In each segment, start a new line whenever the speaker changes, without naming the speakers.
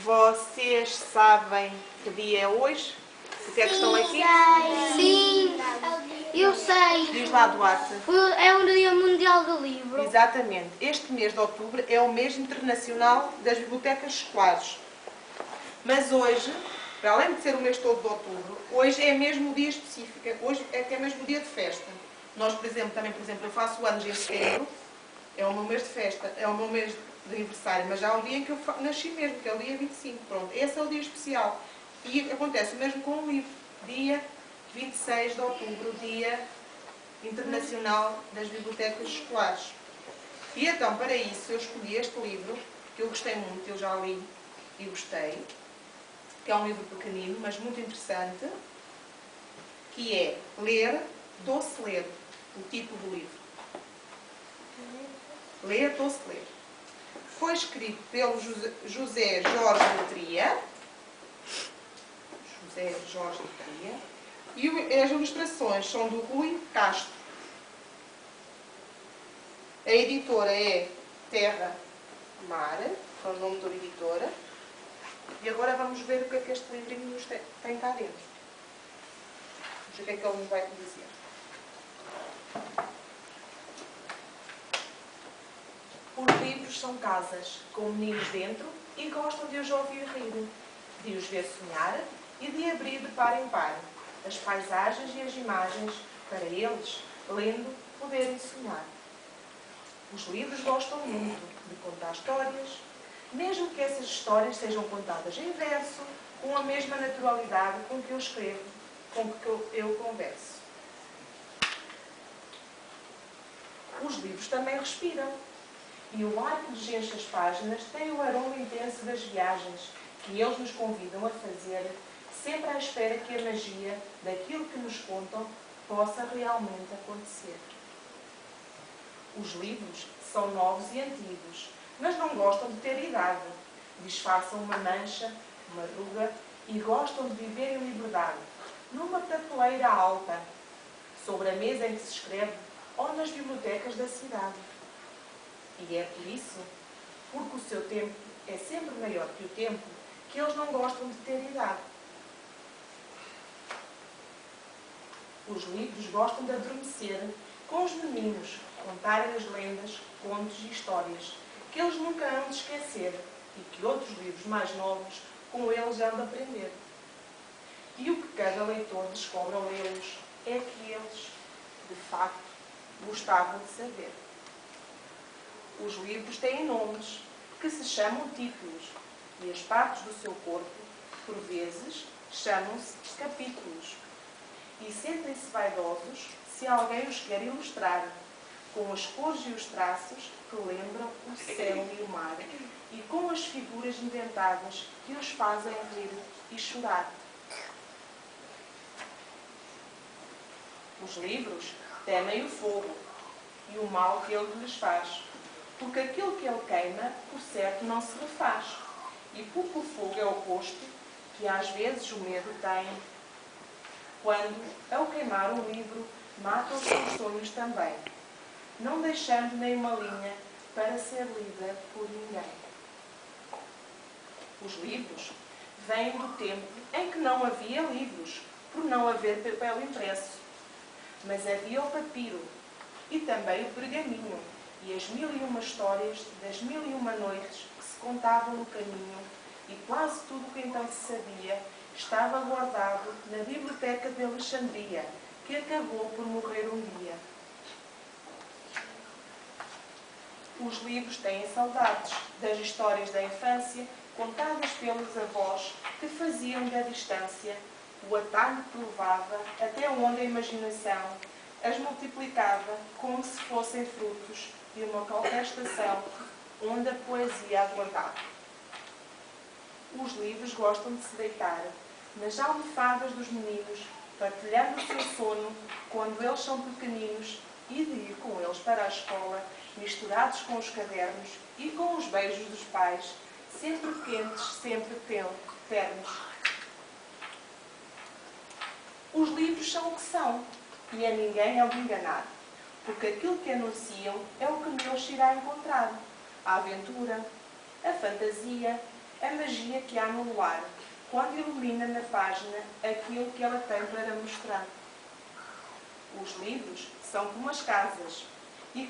Vocês sabem que dia é hoje? Porque é que estão aqui?
Sim, eu sei.
Diz lá, Duarte.
É o Dia Mundial do Livro.
Exatamente. Este mês de outubro é o mês internacional das bibliotecas escolares. Mas hoje, para além de ser o mês todo de outubro, hoje é mesmo o dia específico. Hoje é que é mesmo o dia de festa. Nós, por exemplo, eu faço anos em setembro, é o meu mês de festa, é o meu mês de aniversário, mas já há um dia em que eu nasci mesmo, que é o dia 25. Pronto, esse é o dia especial. E acontece o mesmo com o livro. Dia 26 de outubro, Dia Internacional das Bibliotecas Escolares. E então, para isso, eu escolhi este livro, que eu gostei muito, eu já li e gostei, que é um livro pequenino, mas muito interessante, que é Ler, Doce Ler, o título do livro. Ler, Doce Ler. Foi escrito pelo José Jorge Letria. E as ilustrações são do Rui Castro. A editora é Terra Mar, é o nome da editora. E agora vamos ver o que é que este livrinho nos tem cá dentro. Vamos ver o que é que ele nos vai dizer.
Os livros são casas, com meninos dentro, e gostam de os ouvir rir, de os ver sonhar e de abrir de par em par as paisagens e as imagens para eles, lendo, poderem sonhar. Os livros gostam muito de contar histórias, mesmo que essas histórias sejam contadas em verso, com a mesma naturalidade com que eu escrevo, com que eu converso. Os livros também respiram. E o ar que lhes enche as páginas tem o aroma intenso das viagens que eles nos convidam a fazer, sempre à espera que a magia daquilo que nos contam possa realmente acontecer. Os livros são novos e antigos, mas não gostam de ter idade. Disfarçam uma mancha, uma ruga e gostam de viver em liberdade, numa prateleira alta, sobre a mesa em que se escreve ou nas bibliotecas da cidade. E é por isso, porque o seu tempo é sempre maior que o tempo, que eles não gostam de ter idade. Os livros gostam de adormecer com os meninos, contarem as lendas, contos e histórias, que eles nunca hão de esquecer e que outros livros mais novos com eles hão de aprender. E o que cada leitor descobre ao lê-los é que eles, de facto, gostavam de saber. Os livros têm nomes, que se chamam títulos, e as partes do seu corpo, por vezes, chamam-se capítulos. E sentem-se vaidosos se alguém os quer ilustrar, com as cores e os traços que lembram o céu e o mar, e com as figuras inventadas que os fazem rir e chorar. Os livros temem o fogo e o mal que ele lhes faz, porque aquilo que ele queima, por certo, não se refaz. E porque o fogo é oposto, que às vezes o medo tem, quando, ao queimar um livro, mata os seus sonhos também, não deixando nem uma linha para ser lida por ninguém. Os livros vêm do tempo em que não havia livros, por não haver papel impresso, mas havia o papiro e também o pergaminho, e as 1001 histórias das 1001 noites que se contavam no caminho, e quase tudo o que então se sabia estava guardado na Biblioteca de Alexandria, que acabou por morrer um dia. Os livros têm saudades das histórias da infância, contadas pelos avós, que faziam da distância o atalho que levava até onde a imaginação as multiplicava como se fossem frutos de uma qualquer estação onde a poesia aguardava. Os livros gostam de se deitar nas almofadas dos meninos, partilhando o seu sono quando eles são pequeninos e de ir com eles para a escola, misturados com os cadernos e com os beijos dos pais, sempre quentes, sempre ternos. Os livros são o que são, e a ninguém é de enganar, porque aquilo que anunciam é o que neles se irá encontrar: a aventura, a fantasia a magia que há no luar, quando ilumina na página aquilo que ela tem para mostrar. Os livros são como as casas, e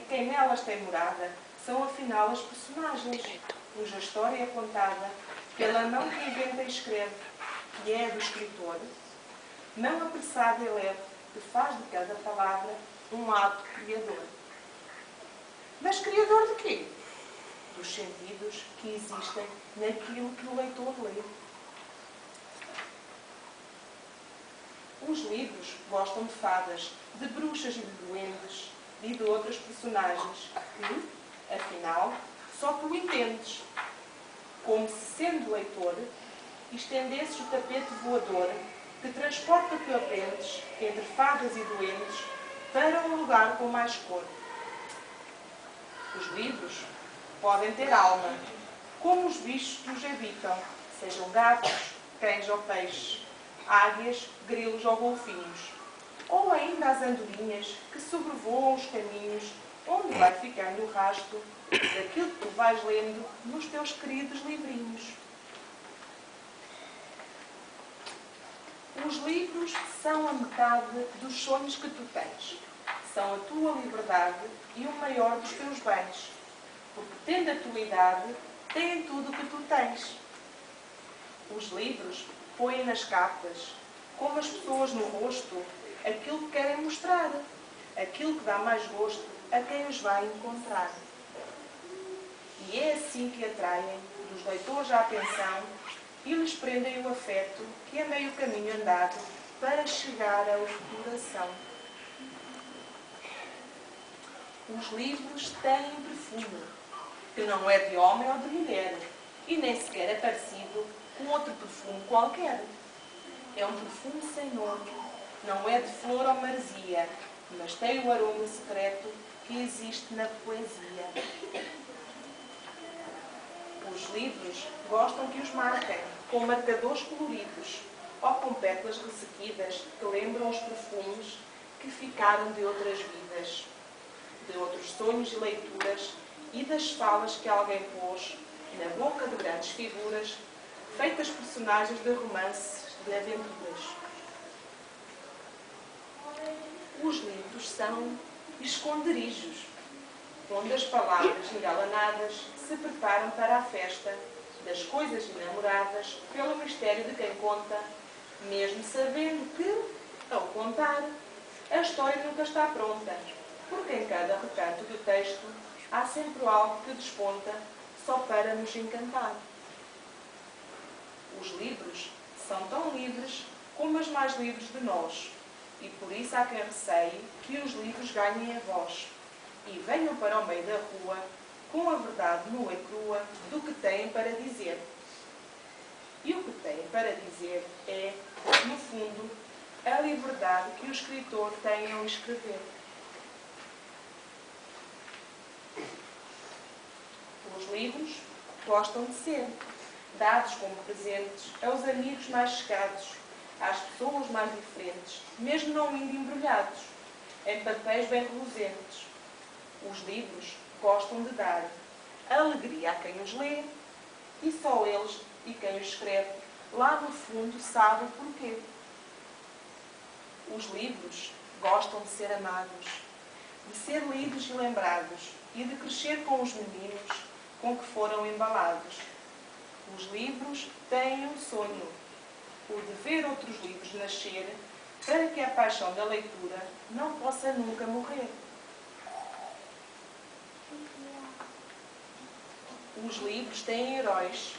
quem nelas tem morada são afinal as personagens, cuja história é contada pela mão que inventa e escreve, que é a do escritor, mão apressada e leve, que faz de cada palavra um ato criador. Mas criador de quê? Dos sentidos que existem naquilo que o leitor lê. Os livros gostam de fadas, de bruxas e de duendes e de outras personagens que, afinal, só tu entendes. Como se, sendo leitor, estendesses o tapete voador que transporta tu aprendes entre fadas e duendes para um lugar com mais cor. Os livros podem ter alma, como os bichos que os habitam, sejam gatos, cães ou peixes, águias, grilos ou golfinhos, ou ainda as andorinhas que sobrevoam os caminhos onde vai ficando o rastro daquilo que tu vais lendo nos teus queridos livrinhos. Os livros são a metade dos sonhos que tu tens. São a tua liberdade e o maior dos teus bens. Porque, tendo a tua idade, têm tudo o que tu tens. Os livros põem nas capas, como as pessoas no rosto, aquilo que querem mostrar, aquilo que dá mais gosto a quem os vai encontrar. E é assim que atraem dos leitores a atenção e lhes prendem o afeto, que é meio caminho andado para chegar ao coração. Os livros têm perfume, que não é de homem ou de mulher, e nem sequer é parecido com outro perfume qualquer. É um perfume sem nome, não é de flor ou maresia, mas tem o aroma secreto que existe na poesia. Os livros gostam que os marquem com marcadores coloridos ou com pétalas ressequidas que lembram os perfumes que ficaram de outras vidas, de outros sonhos e leituras e das falas que alguém pôs na boca de grandes figuras, feitas personagens de romances de aventuras. Os livros são esconderijos, onde as palavras engalanadas se preparam para a festa das coisas enamoradas pelo mistério de quem conta, mesmo sabendo que, ao contar, a história nunca está pronta, porque em cada recanto do texto há sempre algo que desponta só para nos encantar. Os livros são tão livres como os mais livres de nós, e por isso há quem receie que os livros ganhem a voz e venham para o meio da rua com a verdade nua e crua do que têm para dizer. E o que têm para dizer é, no fundo, a liberdade que o escritor tem ao escrever. Os livros gostam de ser dados como presentes aos amigos mais chegados, às pessoas mais diferentes, mesmo não indo embrulhados, em papéis bem reluzentes. Os livros gostam de dar alegria a quem os lê e só eles e quem os escreve lá no fundo sabe o porquê. Os livros gostam de ser amados, de ser lidos e lembrados e de crescer com os meninos com que foram embalados. Os livros têm um sonho, o de ver outros livros nascer, para que a paixão da leitura não possa nunca morrer. Os livros têm heróis,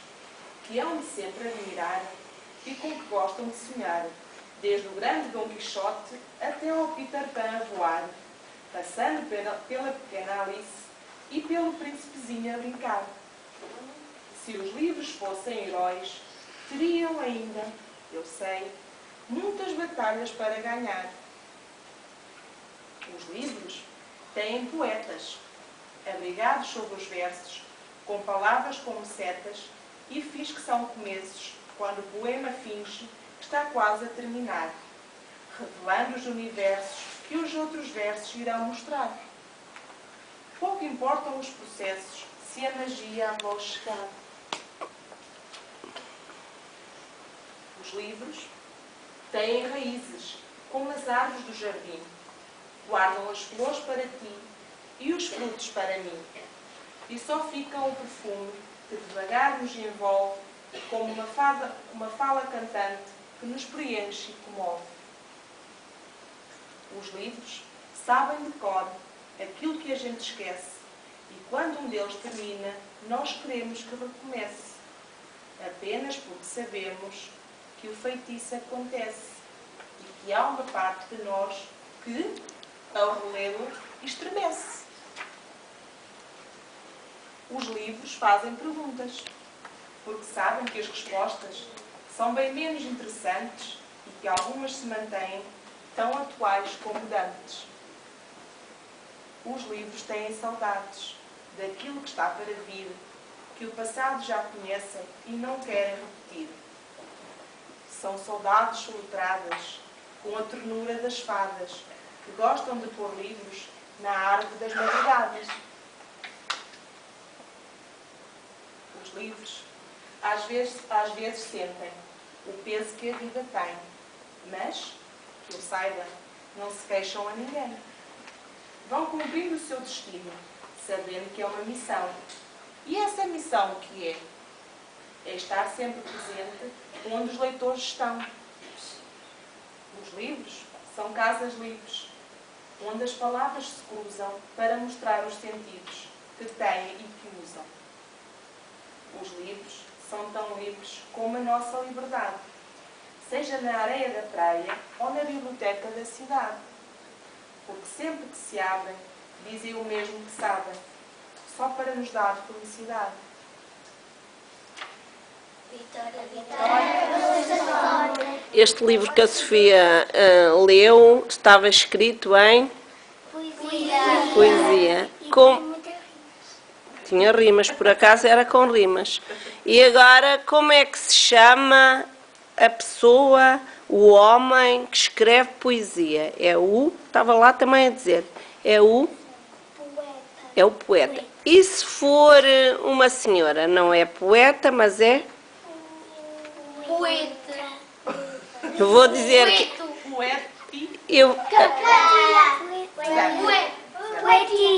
que hão de sempre admirar e com que gostam de sonhar, desde o grande Dom Quixote até ao Peter Pan a voar, passando pela pequena Alice e pelo príncipezinho a brincar. Se os livros fossem heróis, teriam ainda, eu sei, muitas batalhas para ganhar. Os livros têm poetas, abrigados sob os versos, com palavras como setas, e fiz que são começos, quando o poema finge que está quase a terminar, revelando os universos que os outros versos irão mostrar. Pouco importam os processos, se a magia a vós chegar. Os livros têm raízes, como as árvores do jardim. Guardam as flores para ti e os frutos para mim. E só fica o perfume que devagar nos envolve, como uma fala cantante que nos preenche e comove. Os livros sabem de cor aquilo que a gente esquece, e quando um deles termina, nós queremos que recomece, apenas porque sabemos que o feitiço acontece e que há uma parte de nós que, ao relê-lo, estremece. Os livros fazem perguntas, porque sabem que as respostas são bem menos interessantes e que algumas se mantêm tão atuais como dantes. Os livros têm saudades daquilo que está para vir, que o passado já conhecem e não querem repetir. São saudades soletradas com a ternura das fadas, que gostam de pôr livros na árvore das madrugadas. Os livros às vezes sentem o peso que a vida tem, mas, que eu saiba, não se queixam a ninguém. Vão cumprir o seu destino, sabendo que é uma missão. E essa missão o que é? É estar sempre presente onde os leitores estão. Os livros são casas livres, onde as palavras se cruzam para mostrar os sentidos que têm e que usam. Os livros são tão livres como a nossa liberdade, seja na areia da praia ou na biblioteca da cidade. Porque sempre que se abrem, dizem o mesmo que sabem, só para nos dar felicidade.
Este livro que a Sofia leu estava escrito em poesia. Tinha rimas, por acaso era com rimas. E agora, como é que se chama a pessoa, o homem que escreve poesia? Estava lá também a dizer, é o poeta. E se for uma senhora, não é poeta, mas é?
Poeta.
Eu vou dizer que...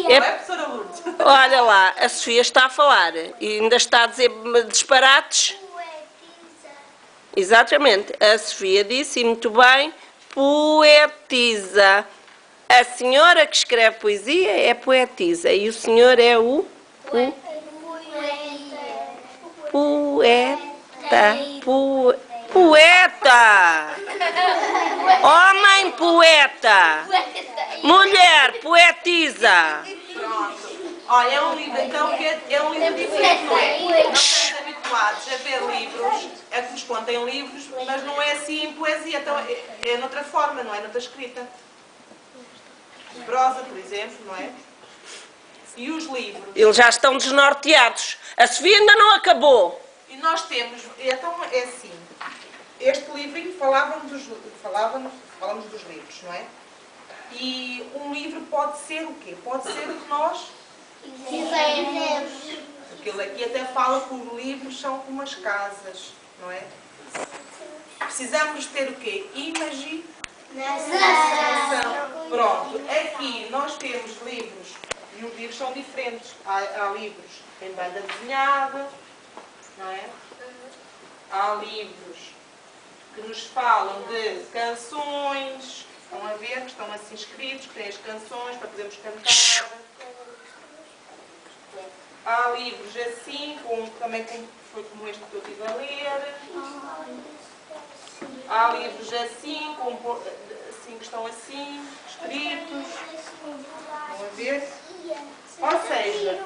É a professora Lourdes.
Olha lá, a Sofia está a falar e ainda está a dizer disparates. Exatamente, a Sofia disse, e muito bem, poetisa. A senhora que escreve poesia é poetisa e o senhor é o poeta. Homem poeta. Mulher poetisa.
Pronto. Olha, é um livro então que é um livro diferente, não é? Nós estamos habituados a ver livros, a que nos contem livros, mas não é assim em poesia, então é noutra forma, não é? Noutra escrita. Prosa, por exemplo, não é? E os livros.
Eles já estão desnorteados. A Sofia ainda não acabou.
E nós temos, então é assim, este livrinho falamos dos livros, não é? E um livro pode ser o quê? Pode ser o que nós
Quisermos.
Aquilo aqui até fala que os livros são como as casas, não é? Precisamos ter o quê? Imaginação. Pronto, aqui nós temos livros, e os livros são diferentes. Há livros em banda desenhada, não é? Há livros que nos falam de canções, estão a ver, que estão assim escritos, que têm as canções para podermos cantar. Há livros assim, também foi como este que eu estive a ler. Há livros assim, que estão assim, escritos. Estão a ver? Ou seja,